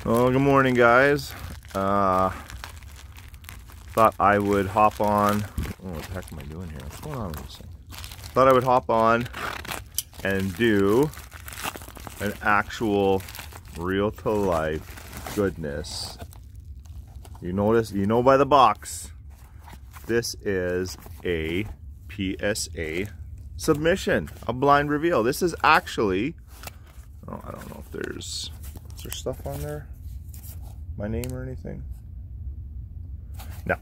Well, good morning, guys. Thought I would hop on. Oh, what the heck am I doing here? What's going on with this thing? Thought I would hop on and do an actual real-to-life goodness. You notice, you know by the box, this is a PSA submission, a blind reveal. This is actually, oh, I don't know if is there stuff on there? My name or anything? No.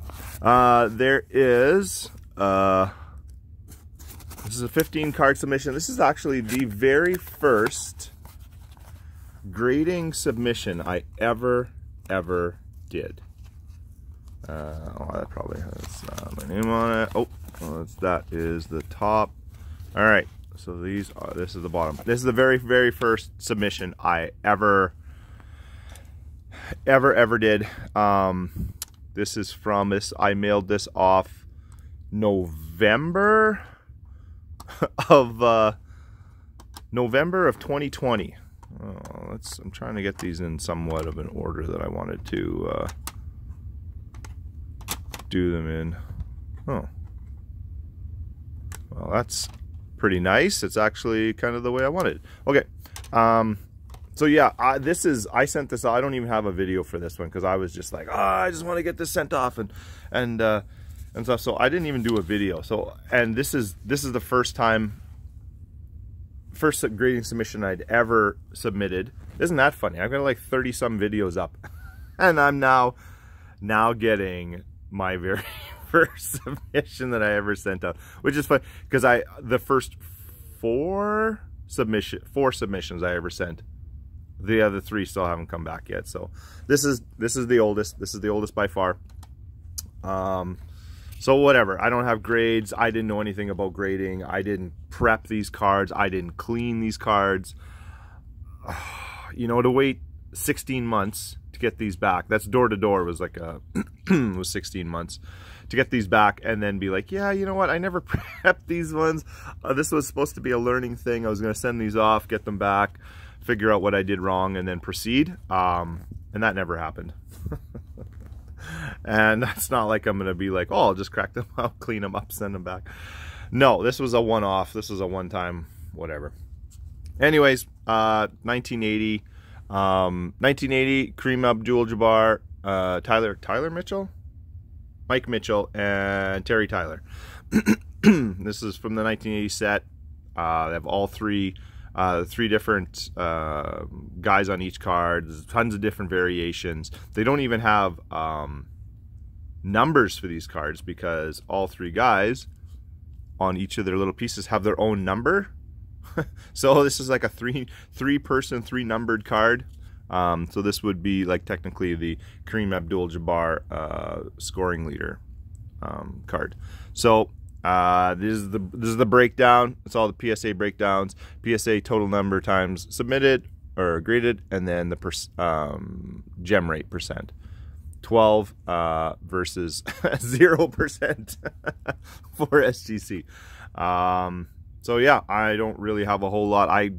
There is, this is a 15 card submission. This is actually the very first grading submission I ever did. That probably has my name on it. Oh, well, that is the top. All right. So these are, this is the bottom. This is the very first submission I ever did. This is from this. I mailed this off November of 2020. I'm trying to get these in somewhat of an order that I wanted to do them in. Oh, well, that's pretty nice. It's actually kind of the way I wanted. Okay. So yeah, I sent this. I don't even have a video for this one because I was just like, I just want to get this sent off and stuff. So I didn't even do a video. So, and this is the first grading submission I'd ever submitted. Isn't that funny? I've got like 30 some videos up, and I'm now getting my very first submission that I ever sent out, which is fun because the first four submissions I ever sent. The other three still haven't come back yet. So this is the oldest. This is the oldest by far. So whatever. I don't have grades. I didn't know anything about grading. I didn't prep these cards. I didn't clean these cards. You know, to wait 16 months to get these back. That's door to door was like was 16 months to get these back, and then be like, yeah, you know what? I never prepped these ones. This was supposed to be a learning thing. I was going to send these off, get them back, figure out what I did wrong, and then proceed. And that never happened. And that's not like I'm going to be like, oh, I'll just crack them out, clean them up, send them back. No, this was a one-off. This was a one-time whatever. Anyways, 1980. 1980, Kareem Abdul-Jabbar, Tyler Mitchell? Mike Mitchell, and Terry Tyler. This is from the 1980 set. They have all three different guys on each card. There's tons of different variations. They don't even have numbers for these cards because all three guys on each of their little pieces have their own number. So this is like a three-person, three-numbered card. So this would be like technically the Kareem Abdul-Jabbar scoring leader card. So this is the breakdown. It's all the PSA breakdowns. PSA total number times submitted or graded, and then the gem rate percent. 12 versus 0% for SGC. So yeah, I don't really have a whole lot. I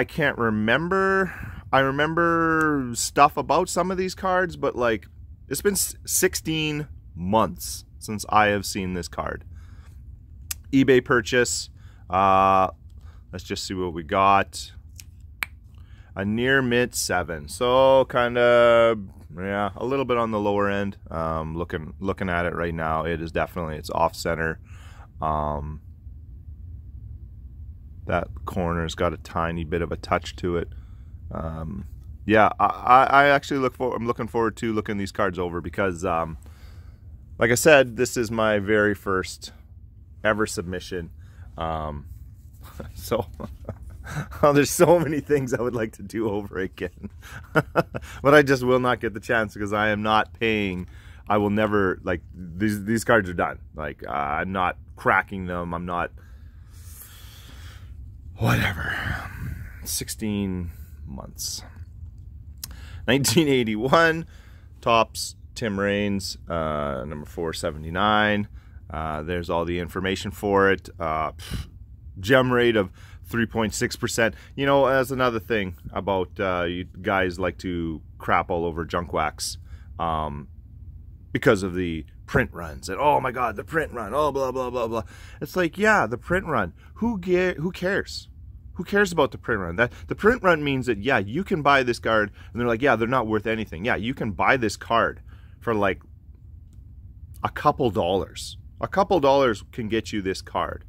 can't remember. I remember stuff about some of these cards, but like it's been 16 months since I have seen this card. eBay purchase. Let's just see what we got. A near mint 7. So kind of, yeah, a little bit on the lower end. Looking at it right now, it is definitely, it's off center. That corner's got a tiny bit of a touch to it. Yeah, I actually I'm looking forward to looking these cards over because, like I said, this is my very first ever submission. So there's so many things I would like to do over again, but I just will not get the chance because I am not paying. I will never, like, these cards are done. Like, I'm not cracking them. I'm not, whatever. 16 months. 1981, Topps, Tim Raines, number 479. There's all the information for it. Gem rate of 3.6%. You know, as another thing about you guys like to crap all over junk wax because of the print runs. And oh my God, the print run. Oh, blah, blah, blah, blah. It's like, yeah, the print run. Who cares? Who cares about the print run? The print run means that, yeah, you can buy this card, and they're like, yeah, they're not worth anything. Yeah, you can buy this card for like a couple dollars. A couple dollars can get you this card.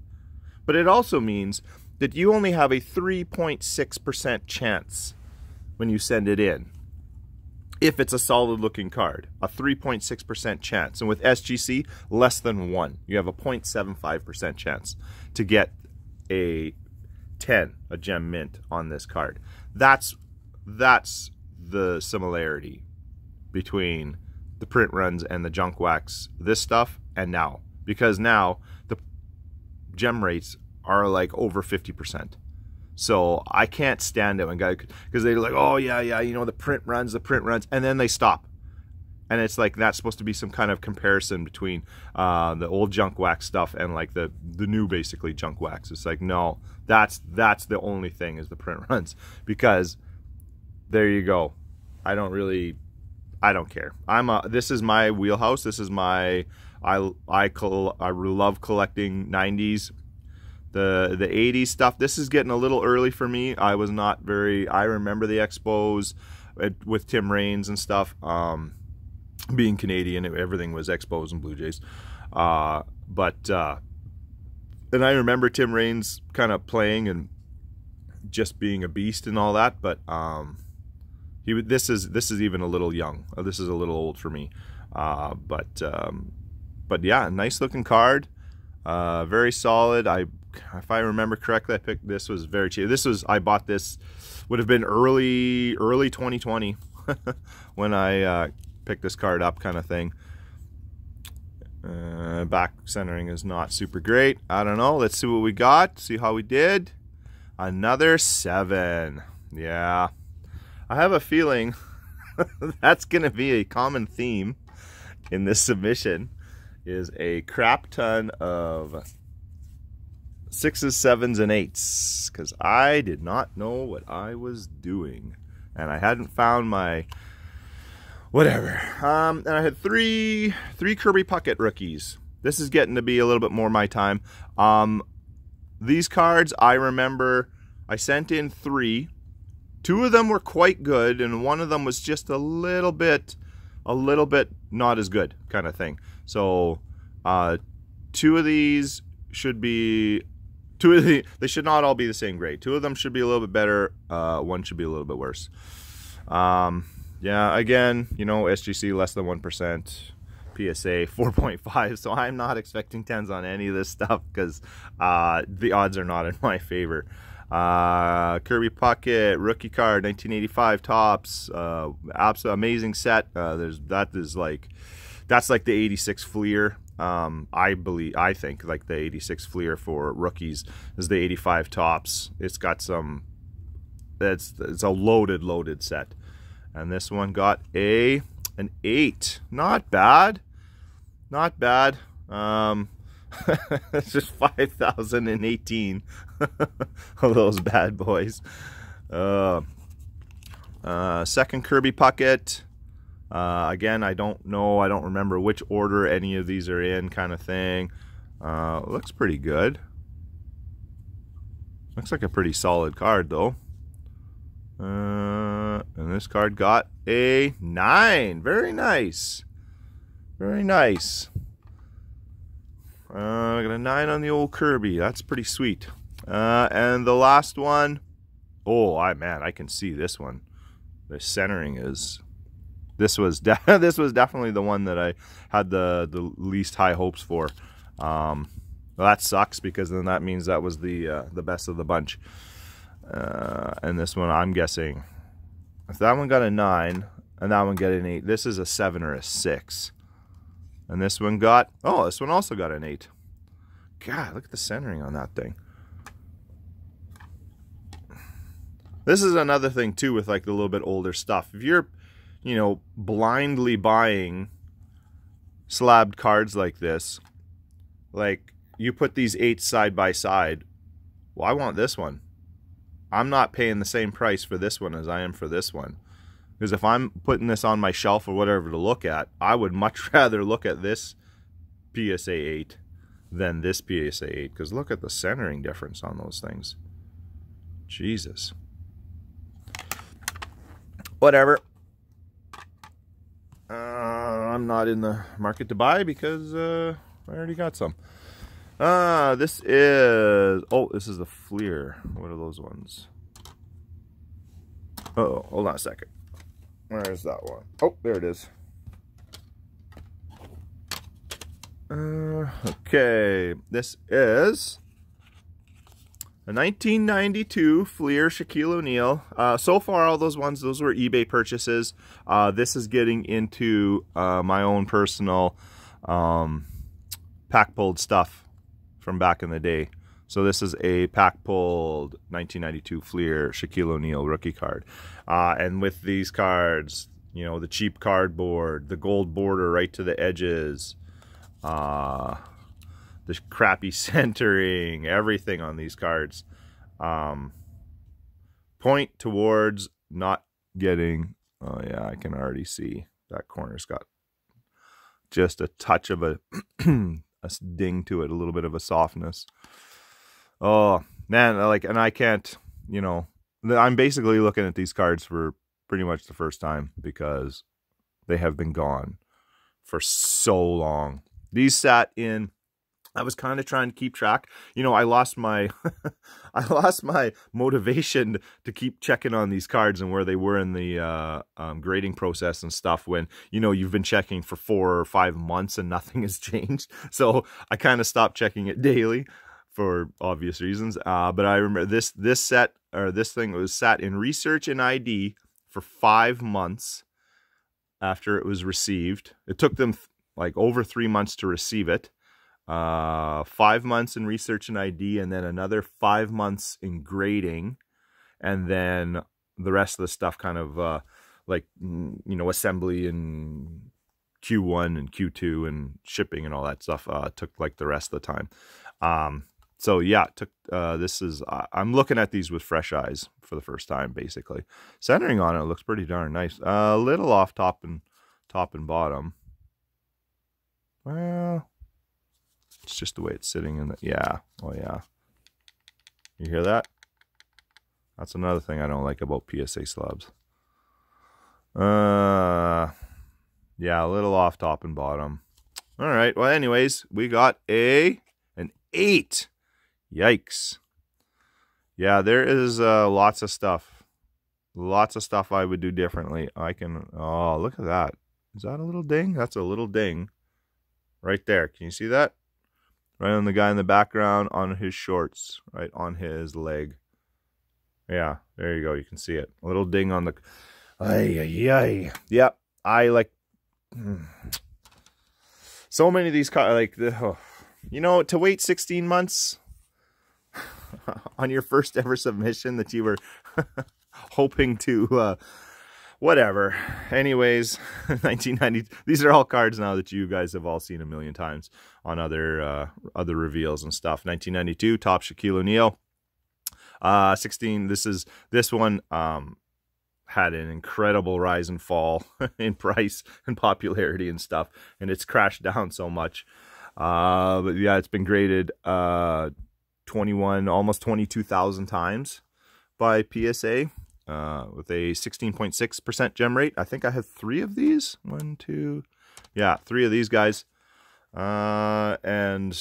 But it also means that you only have a 3.6% chance when you send it in. If it's a solid looking card, a 3.6% chance. And with SGC, less than 1. You have a 0.75% chance to get a 10, a gem mint on this card. That's the similarity between the print runs and the junk wax, this stuff, and now. Because now the gem rates are like over 50%. So I can't stand it when guys, because they're like, oh yeah, you know, the print runs, and then they stop. And it's like that's supposed to be some kind of comparison between the old junk wax stuff and like the new basically junk wax. It's like, no, that's the only thing is the print runs, because there you go. I don't care. This is my wheelhouse. This is my I love collecting 90s. The 80s stuff, this is getting a little early for me. I remember the Expos with Tim Raines and stuff. Being Canadian, everything was Expos and Blue Jays. And I remember Tim Raines kind of playing and just being a beast and all that. But this is even a little young. This is a little old for me. But yeah, nice looking card. Very solid. If I remember correctly, I picked this was very cheap. I bought this, would have been early 2020 when I picked this card up, kind of thing. Back centering is not super great. I don't know. Let's see what we got. See how we did. Another 7. Yeah, I have a feeling that's gonna be a common theme in this submission. Is a crap ton of 6s, 7s, and 8s, because I did not know what I was doing, and I hadn't found my whatever. And I had three Kirby Puckett rookies. This is getting to be a little bit more my time. These cards, I remember I sent in 3. 2 of them were quite good, and one of them was just a little bit not as good, kind of thing. So 2 of these should be they should not all be the same grade. 2 of them should be a little bit better. 1 should be a little bit worse. Yeah, again, you know, SGC less than 1%, PSA 4.5. So I'm not expecting 10s on any of this stuff, because the odds are not in my favor. Kirby Puckett rookie card, 1985 tops. Absolute amazing set. That's like the 86 Flir. I think like the 86 Flir for rookies is the 85 tops. It's got some. It's a loaded set, and this one got an 8. Not bad. It's just 5,018 of those bad boys. Second Kirby Puckett. Again, I don't know. I don't remember which order any of these are in, kind of thing. Looks pretty good. Looks like a pretty solid card, though. And this card got a 9. Very nice. Very nice. I got a 9 on the old Kirby. That's pretty sweet. And the last one. Oh, man, I can see this one. The centering is. This was definitely the one that I had the least high hopes for. Well, that sucks, because then that means that was the best of the bunch. And this one, I'm guessing, if that one got a 9 and that one got an 8, this is a 7 or a 6. And this one got, oh, this one also got an 8. God, look at the centering on that thing. This is another thing too with like the little bit older stuff. If you're, you know, blindly buying slabbed cards like this, like you put these 8s side by side, well, I want this one. I'm not paying the same price for this one as I am for this one. Because if I'm putting this on my shelf or whatever to look at, I would much rather look at this PSA 8 than this PSA 8. Because look at the centering difference on those things. Jesus. Whatever. I'm not in the market to buy because I already got some. This is... Oh, this is the Flir. What are those ones? Uh-oh, hold on a second. Where's that one? Oh, there it is. Okay, this is a 1992 Flir Shaquille O'Neal. So far, all those ones, those were eBay purchases. This is getting into my own personal pack-pulled stuff from back in the day. So this is a pack-pulled 1992 Flir Shaquille O'Neal rookie card. And with these cards, you know, the cheap cardboard, the gold border right to the edges, the crappy centering, everything on these cards point towards not getting... Oh yeah, I can already see that corner's got just a touch of a, a ding to it, a little bit of a softness. Oh man, like, and I can't, you know, I'm basically looking at these cards for pretty much the first time because they have been gone for so long. These sat in, I was kind of trying to keep track. You know, I lost my I lost my motivation to keep checking on these cards and where they were in the grading process and stuff when, you know, you've been checking for 4 or 5 months and nothing has changed. So I kind of stopped checking it daily for obvious reasons. But I remember this thing was sat in research and ID for 5 months after it was received. It took them like over 3 months to receive it. 5 months in research and ID, and then another 5 months in grading, and then the rest of the stuff kind of like, you know, assembly and Q1 and Q2 and shipping and all that stuff took like the rest of the time. So yeah, it took this is I'm looking at these with fresh eyes for the first time. Basically, centering on it looks pretty darn nice. A little off top and bottom. Well, it's just the way it's sitting in the, yeah. Oh yeah. You hear that? That's another thing I don't like about PSA slabs. Yeah, a little off top and bottom. All right. Well, anyways, we got an 8. Yikes. Yeah, there is lots of stuff. Lots of stuff I would do differently. I can, oh, look at that. Is that a little ding? That's a little ding. Right there. Can you see that? Right on the guy in the background on his shorts. Right on his leg. Yeah, there you go. You can see it. A little ding on the... Ay, ay, ay. Yep. I like... So many of these cars, like... You know, to wait 16 months on your first ever submission that you were hoping to... whatever. Anyways, 1990. These are all cards now that you guys have all seen a million times on other reveals and stuff. 1992 top Shaquille O'Neal. 16. This one had an incredible rise and fall in price and popularity and stuff, and it's crashed down so much. But yeah, it's been graded almost 22,000 times by PSA. With a 16.6% gem rate. I think I have 3 of these. 1, 2, yeah, 3 of these guys. And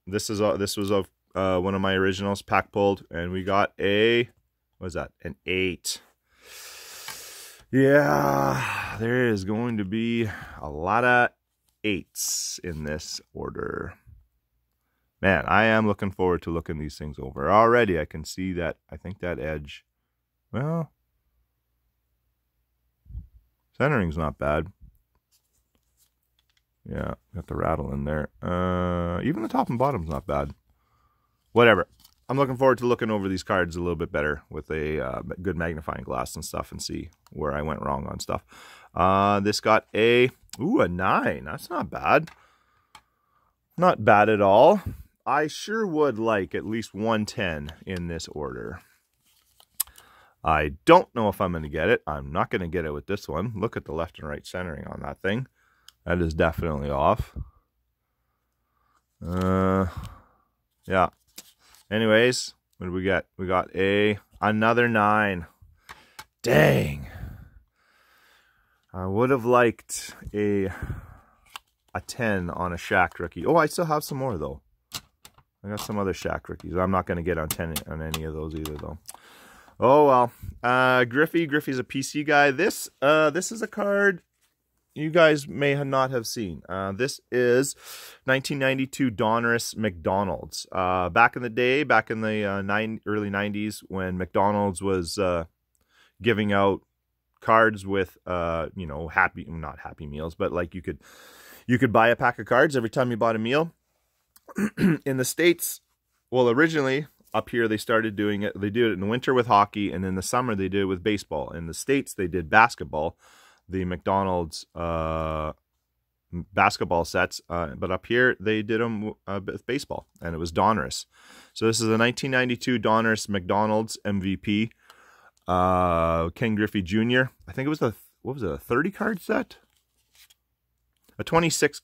this was one of my originals, pack pulled, and we got a, what was that? An 8. Yeah, there is going to be a lot of 8s in this order. Man, I am looking forward to looking these things over. Already, I can see that. I think that edge. Well, centering's not bad. Yeah, got the rattle in there. Even the top and bottom's not bad. Whatever. I'm looking forward to looking over these cards a little bit better with a good magnifying glass and stuff and see where I went wrong on stuff. This got a 9. That's not bad. Not bad at all. I sure would like at least 110 in this order. I don't know if I'm going to get it. I'm not going to get it with this one. Look at the left and right centering on that thing. That is definitely off. Yeah. Anyways, what do we get? We got another 9. Dang. I would have liked a 10 on a Shaq rookie. Oh, I still have some more though. I got some other Shaq rookies. I'm not going to get on 10 on any of those either though. Oh well. Griffey's a PC guy. This is a card you guys may not have seen. This is 1992 Donruss McDonald's. Back in the day, back in the early 90s, when McDonald's was giving out cards with you know, not Happy Meals, but like you could buy a pack of cards every time you bought a meal. In the States, well, originally up here they started doing it. They did it in the winter with hockey, and in the summer they did it with baseball. In the States they did basketball, the McDonald's basketball sets, but up here they did them with baseball, and it was Donruss. So this is a 1992 Donruss McDonald's MVP. Ken Griffey Jr. I think it was what was it, a 30 card set? A 22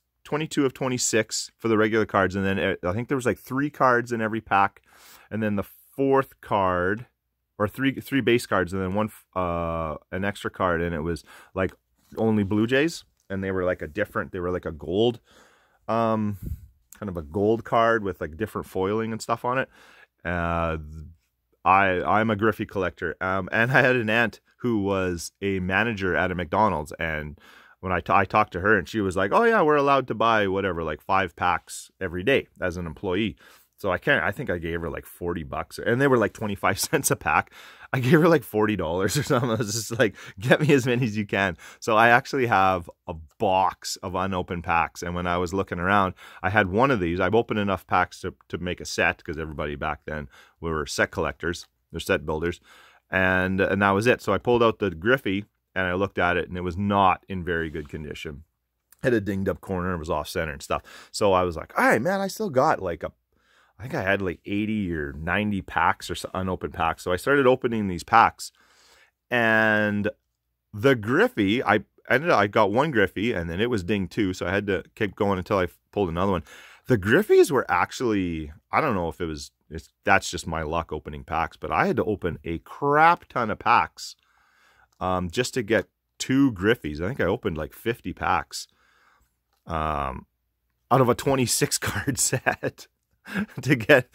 of 26 for the regular cards, and then I think there was like 3 cards in every pack, and then the 4th card, or three base cards, and then one an extra card, and it was like only Blue Jays, and they were like they were like a gold, kind of a gold card with like different foiling and stuff on it. I'm a Griffey collector, and I had an aunt who was a manager at a McDonald's, and when I talked to her, and she was like, "Oh yeah, we're allowed to buy whatever, like 5 packs every day as an employee." So I think I gave her like $40, and they were like 25 cents a pack. I gave her like $40 or something. I was just like, get me as many as you can. So I actually have a box of unopened packs, and when I was looking around, I had one of these. I've opened enough packs to make a set, because everybody back then were set collectors, they're set builders, and that was it. So I pulled out the Griffey, and I looked at it, and it was not in very good condition. It had a dinged up corner, it was off center and stuff. So I was like, all right, man, I still got like I think I had like 80 or 90 packs or unopened packs. So I started opening these packs, and the Griffey, I got one Griffey, and then it was dinged too. So I had to keep going until I pulled another one. The Griffies were actually, I don't know if that's just my luck opening packs, but I had to open a crap ton of packs just to get 2 Griffies. I think I opened like 50 packs out of a 26 card set to get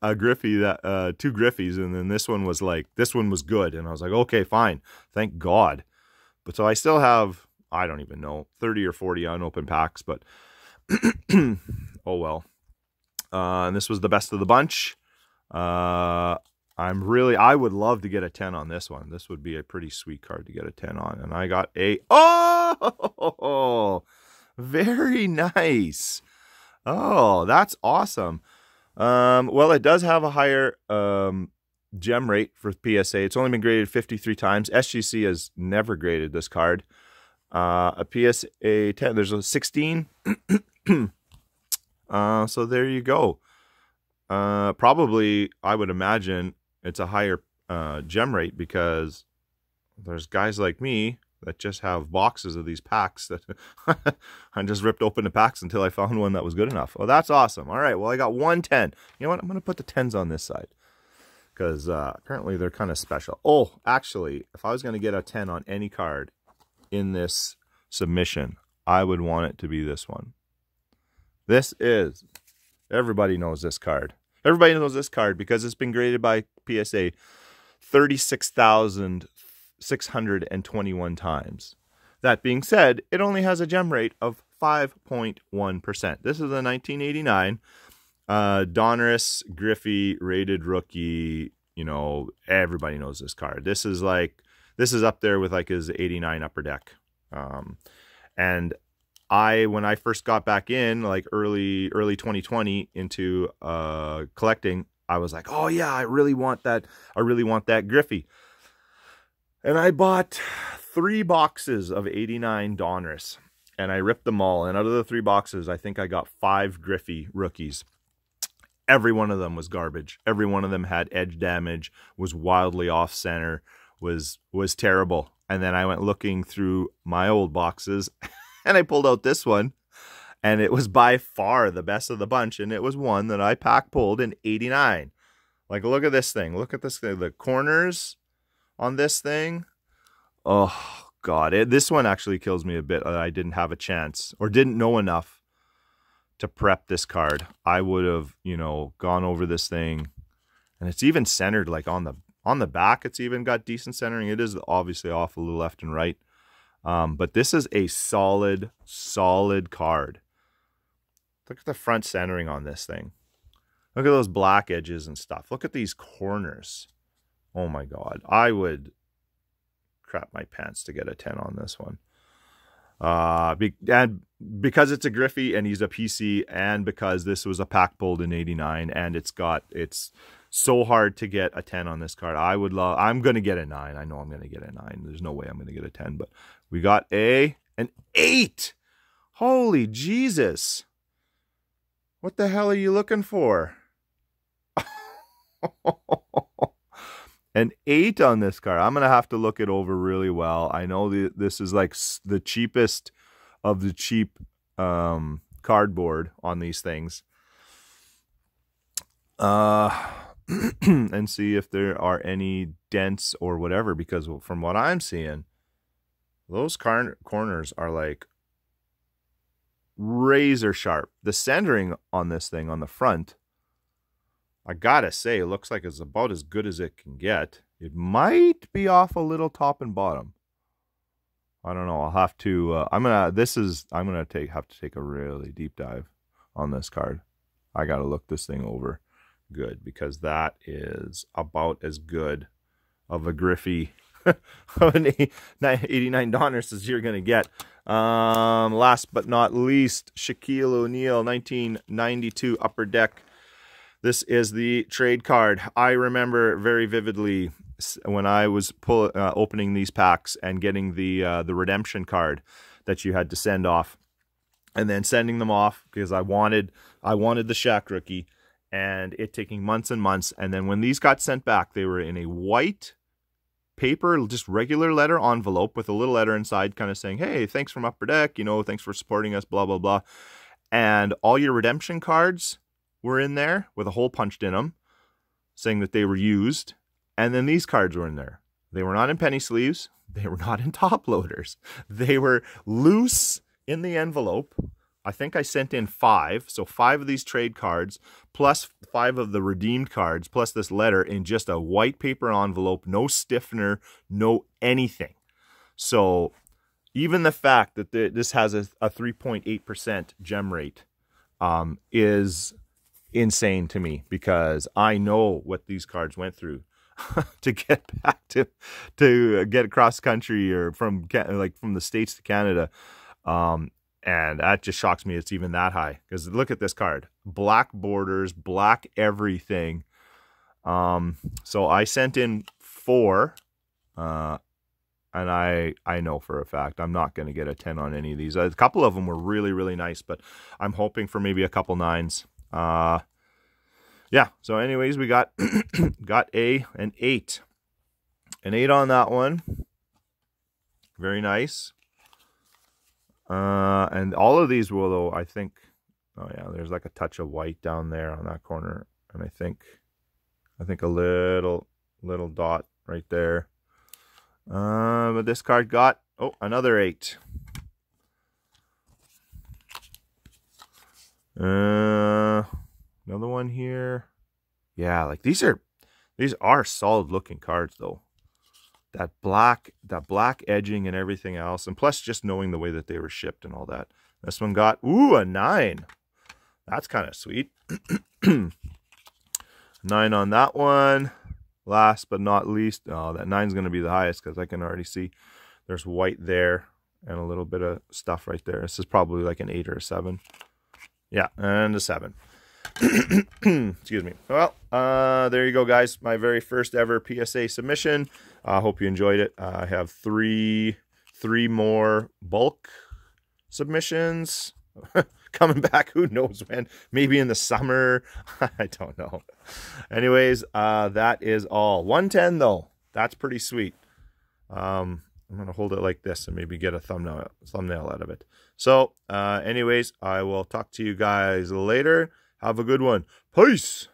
a Griffey, 2 Griffies, and then this one was good, and I was like, okay, fine, thank God. But so I still have, I don't even know, 30 or 40 unopened packs, but oh well. And this was the best of the bunch. I would love to get a 10 on this one. This would be a pretty sweet card to get a 10 on. And I got very nice. Oh, that's awesome. Well, it does have a higher gem rate for PSA. It's only been graded 53 times. SGC has never graded this card. A PSA 10, there's a 16. So there you go. Probably, I would imagine it's a higher gem rate, because there's guys like me that just have boxes of these packs that I just ripped open the packs until I found one that was good enough. Oh, that's awesome. All right, well, I got 1 10. You know what? I'm going to put the 10s on this side, because apparently they're kind of special. Oh, actually, if I was going to get a 10 on any card in this submission, I would want it to be this one. This is, everybody knows this card. Everybody knows this card because it's been graded by PSA 36,621 times. That being said, it only has a gem rate of 5.1%. This is a 1989 Donruss Griffey rated rookie. You know, everybody knows this card. This is up there with like his 89 Upper Deck. And when I first got back in, like early 2020 into collecting, I was like, oh yeah, I really want that Griffey. And I bought 3 boxes of 89 Donruss, and I ripped them all. And out of the 3 boxes, I think I got 5 Griffey rookies. every one of them was garbage. Every one of them had edge damage, was wildly off center, was terrible. And then I went looking through my old boxes and I pulled out this one, and it was by far the best of the bunch, and it was one that I pack pulled in 89. Like, look at this thing. Look at this thing. The corners on this thing. Oh, God. This one actually kills me a bit. I didn't have a chance or didn't know enough to prep this card. I would have, you know, gone over this thing. And it's even centered, like, on the back. It's even got decent centering. It is obviously off a little left and right. But this is a solid card. Look at the front centering on this thing. Look at those black edges and stuff. Look at these corners. Oh my God. I would crap my pants to get a 10 on this one. And because it's a Griffey and he's a PC, and because this was a pack pulled in 89, and it's so hard to get a 10 on this card. I'm going to get a 9. I know I'm going to get a 9. There's no way I'm going to get a 10, but we got an 8. Holy Jesus. What the hell are you looking for? An 8 on this card. I'm going to have to look it over really well. I know this is like the cheapest of the cheap cardboard on these things. And see if there are any dents or whatever, because from what I'm seeing, those corners are like razor sharp. The centering on this thing on the front, I gotta say, it looks like it's about as good as it can get. It might be off a little top and bottom. I don't know. I'll have to. I'm gonna have to take a really deep dive on this card. I gotta look this thing over good, because that is about as good of a Griffey of an $89 as you're gonna get. Last but not least, Shaquille O'Neal, 1992 Upper Deck. This is the trade card. I remember very vividly when I was opening these packs and getting the redemption card that you had to send off, and then sending them off because I wanted the Shaq rookie, and it taking months and months. And then when these got sent back, they were in a white paper, just regular letter envelope with a little letter inside kind of saying, hey, thanks from Upper Deck, you know, thanks for supporting us, blah, blah, blah. And all your redemption cards were in there with a hole punched in them saying that they were used. And then these cards were in there. They were not in penny sleeves. They were not in top loaders. They were loose in the envelope. I think I sent in 5. So 5 of these trade cards, plus 5 of the redeemed cards, plus this letter in just a white paper envelope, no stiffener, no anything. So even the fact that this has a 3.8% gem rate is insane to me, because I know what these cards went through to get back to get across country, or from the States to Canada. And that just shocks me it's even that high, because look at this card. Black borders, black everything. So I sent in 4, and I know for a fact I'm not going to get a 10 on any of these. A couple of them were really, really nice, but I'm hoping for maybe a couple 9s. Yeah, so anyways, we got an 8. An 8 on that one. Very nice. And all of these will, though, I think, oh yeah, there's like a touch of white down there on that corner, and I think a little dot right there. But this card got, oh, another 8. Another one here. Yeah, like these are solid looking cards though. That black edging and everything else, and plus just knowing the way that they were shipped and all that. This one got, ooh, a 9. That's kind of sweet. 9 on that one. Last but not least, oh, that 9's going to be the highest, because I can already see there's white there and a little bit of stuff right there. This is probably like an 8 or a 7. Yeah, and a 7. Excuse me. Well, there you go, guys. My very first ever PSA submission. I hope you enjoyed it. I have three more bulk submissions coming back. Who knows when? Maybe in the summer. I don't know. Anyways, that is all. 110 though. That's pretty sweet. I'm going to hold it like this and maybe get a thumbnail out of it. So, anyways, I will talk to you guys later. Have a good one. Peace.